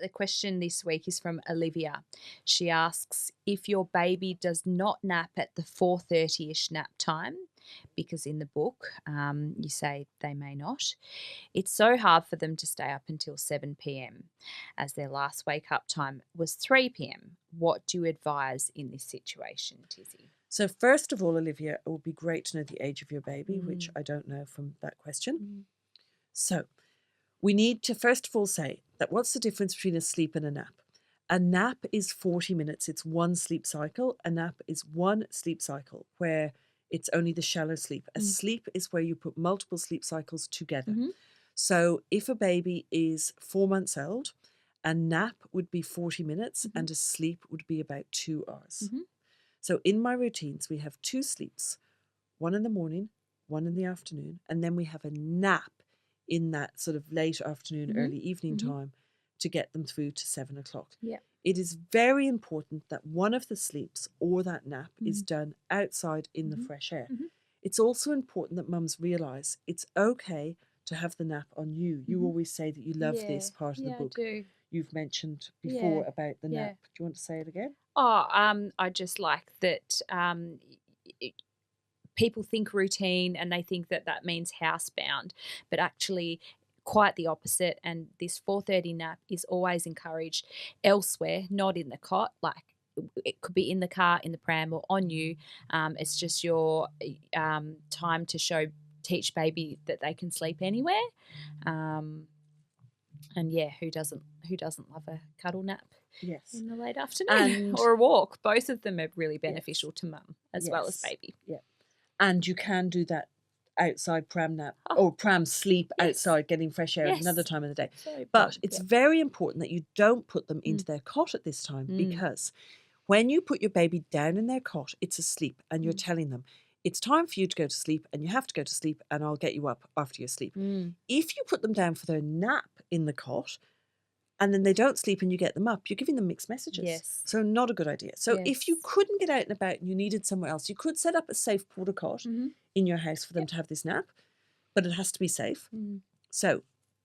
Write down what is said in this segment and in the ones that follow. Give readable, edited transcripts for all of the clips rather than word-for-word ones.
the question this week is from Olivia. She asks if your baby does not nap at the 4:30ish nap time, because in the book you say they may not. It's so hard for them to stay up until 7 p.m. as their last wake up time was 3 p.m. What do you advise in this situation, Tizzy? So first of all, Olivia, it would be great to know the age of your baby, which I don't know from that question. So we need to first of all say that what's the difference between a sleep and a nap? A nap is 40 minutes. It's one sleep cycle. A nap is one sleep cycle where it's only the shallow sleep. A sleep is where you put multiple sleep cycles together. So if a baby is 4 months old, a nap would be 40 minutes and a sleep would be about 2 hours. So in my routines, we have 2 sleeps, one in the morning, one in the afternoon, and then we have a nap in that sort of late afternoon, early evening time to get them through to 7 o'clock. Yeah. It is very important that one of the sleeps or that nap is done outside in the fresh air. It's also important that mums realise it's okay to have the nap on you. You always say that you love this part of the book. I do. You've mentioned before about the Yeah. nap. Do you want to say it again? I just like that people think routine and they think that that means housebound, but actually quite the opposite. And this 4:30 nap is always encouraged elsewhere, not in the cot. Like it could be in the car, in the pram, or on you. It's just your time to teach baby that they can sleep anywhere. And yeah, who doesn't love a cuddle nap? Yes. In the late afternoon or a walk. Both of them are really beneficial to mum as well as baby. Yeah. And you can do that outside pram nap or pram sleep outside getting fresh air at another time of the day. But it's very important that you don't put them into their cot at this time because when you put your baby down in their cot, it's asleep and you're telling them, it's time for you to go to sleep and you have to go to sleep and I'll get you up after your sleep. If you put them down for their nap in the cot and then they don't sleep and you get them up, you're giving them mixed messages. Yes. So not a good idea. So if you Yes. couldn't get out and about and you needed somewhere else, you could set up a safe porta cot in your house for them to have this nap, but it has to be safe. So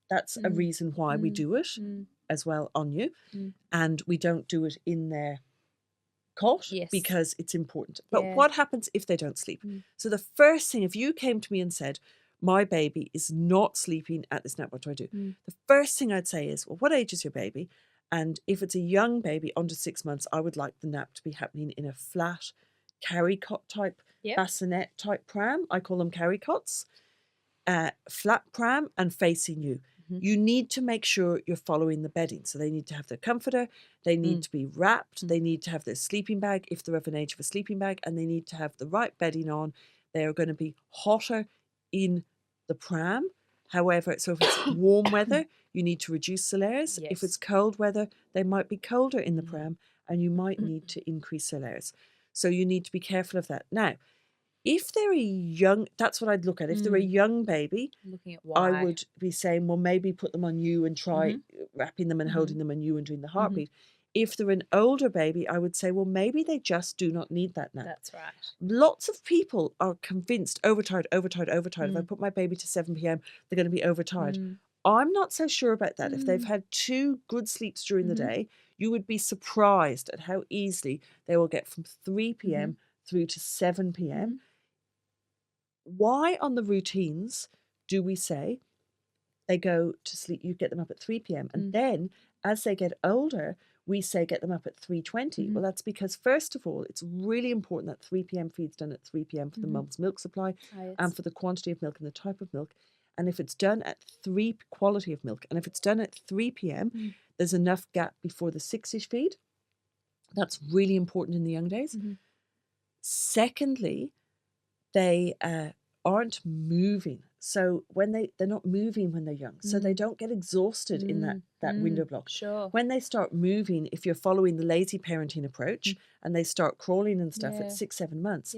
that's a reason why we do it as well on you. And we don't do it in their cot because it's important. But what happens if they don't sleep? So the first thing, if you came to me and said, my baby is not sleeping at this nap, what do I do? The first thing I'd say is, well, what age is your baby? And if it's a young baby under 6 months, I would like the nap to be happening in a flat carry cot type, bassinet type pram. I call them carry cots. Flat pram and facing you. You need to make sure you're following the bedding. So they need to have their comforter, they need to be wrapped, they need to have their sleeping bag if they're of an age of a sleeping bag, and they need to have the right bedding on. They are going to be hotter in the pram. However, so if it's warm weather, you need to reduce the layers. If it's cold weather, they might be colder in the pram and you might need to increase the layers. So you need to be careful of that. Now, if they're a young, that's what I'd look at. If they're a young baby, looking at why I would be saying, well, maybe put them on you and try wrapping them and holding them on you and doing the heartbeat. If they're an older baby, I would say, well, maybe they just do not need that nap. That's right. Lots of people are convinced, overtired. If I put my baby to 7 p.m., they're going to be overtired. I'm not so sure about that. If they've had 2 good sleeps during the day, you would be surprised at how easily they will get from 3 p.m. through to 7 p.m. Why on the routines do we say they go to sleep, you get them up at 3 p.m. and then as they get older, we say get them up at 3:20. Well, that's because first of all, it's really important that 3 p.m. feed's done at 3 p.m. for the mum's milk supply and for the quantity of milk and the type of milk. And if it's done at 3 quality of milk, and if it's done at 3 p.m., there's enough gap before the 6-ish feed. That's really important in the young days. Secondly, they aren't moving. So when they're not moving when they're young, so they don't get exhausted in that window block. Sure. When they start moving, if you're following the lazy parenting approach and they start crawling and stuff at 6-7 months,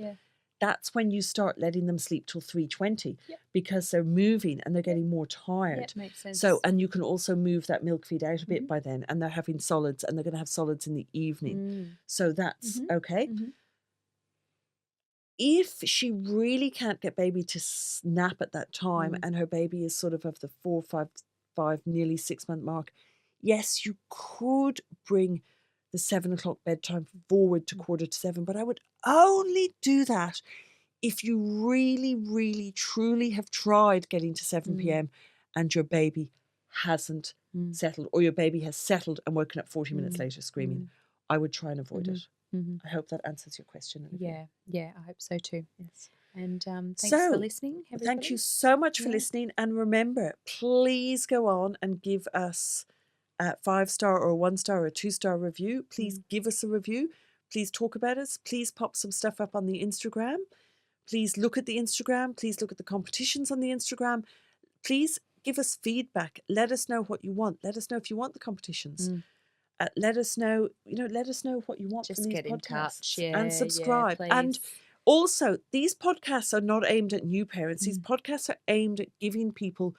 that's when you start letting them sleep till 3:20 because they're moving and they're getting more tired. Makes sense. So, and you can also move that milk feed out a bit by then, and they're having solids and they're going to have solids in the evening. So that's okay. If she really can't get baby to snap at that time and her baby is sort of the 4, 5, nearly 6 month mark, Yes, you could bring the 7 o'clock bedtime forward to 6:45, but I would only do that if you really, really, truly have tried getting to 7 p.m. and your baby hasn't settled, or your baby has settled and woken up 40 minutes later screaming. I would try and avoid it. I hope that answers your question, Olivia. Yeah, I hope so too. Yes. And thanks for listening, everybody. Thank you so much for listening. And remember, please go on and give us a 5-star or a 1-star or a 2-star review. Please give us a review. Please talk about us. Please pop some stuff up on the Instagram. Please look at the Instagram. Please look at the competitions on the Instagram. Please give us feedback. Let us know what you want. Let us know if you want the competitions. Let us know, let us know what you want from these podcasts. Just get in touch, and subscribe. And also, these podcasts are not aimed at new parents. These podcasts are aimed at giving people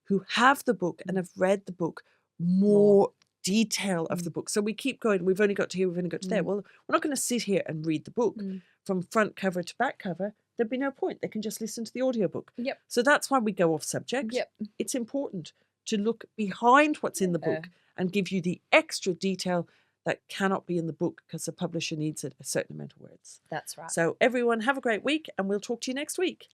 who have the book and have read the book more detail of the book. So we keep going. We've only got to here. We've only got to there. Well, we're not going to sit here and read the book from front cover to back cover. There'd be no point. They can just listen to the audiobook. Yep. So that's why we go off subject. Yep. It's important to look behind what's in the book and give you the extra detail that cannot be in the book because the publisher needs it, a certain amount of words. That's right. So everyone have a great week, and we'll talk to you next week.